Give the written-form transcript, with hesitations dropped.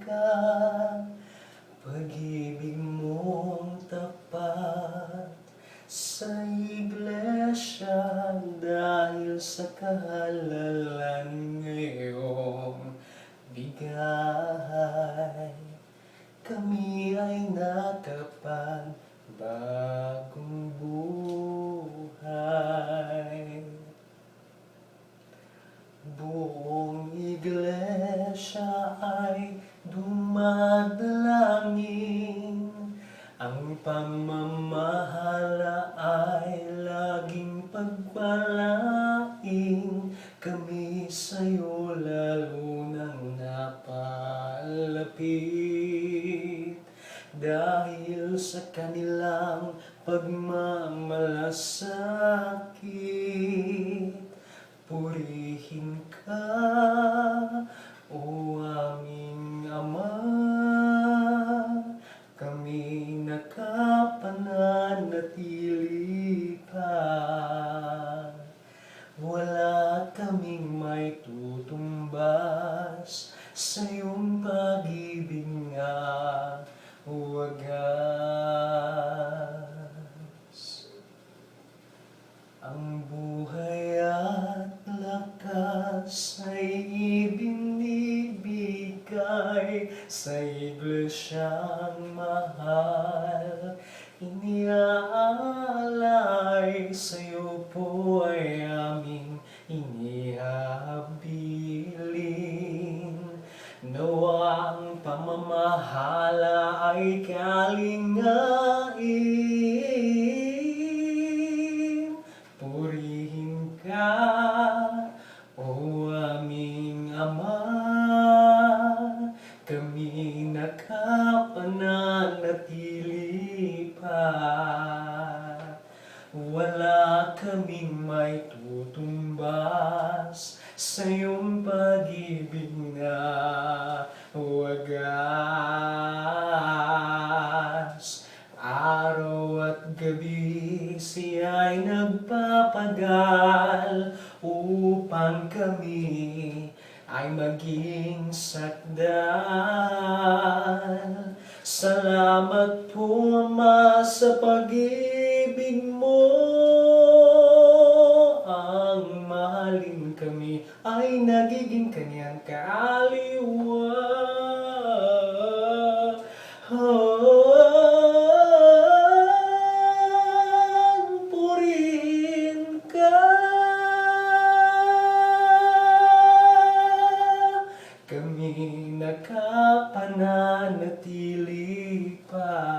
ka, pag-ibig mong tapat sa iglesia. Dahil sa kahalalan ngayong bigay, kami ay nakapagbagong buhay. Buong iglesia ay dumadalangin, ang pamamahala ay laging pagpalain. Kami sa'yo lalo nang napalapit, dahil sa kanilang pagmamalasakit. Purihin ka, o aming Ama, kami nakapananatili pa. Wala kaming may tutumbas sa iyong pag-ibig nga wagas. Ang buhay at lakas ay ibinibigay sa iglesyang mahal. Iniaalay sa'yo po ay aming inihabilin. Nawa ang pamamahala ay kalingain. Purihin ka, o aming Ama, kami nakapananatili pa. Wala kaming may tutumbas sa iyong pag-ibig na wagas. Araw at gabi siya'y nagpapagal upang kami ay maging sakdal. Salamat po, Ama, sa pag-ibig mo. Ang mahalin kami ay nagiging kanyang kaaliwa. Purihin ka, kami nakapananatili pa.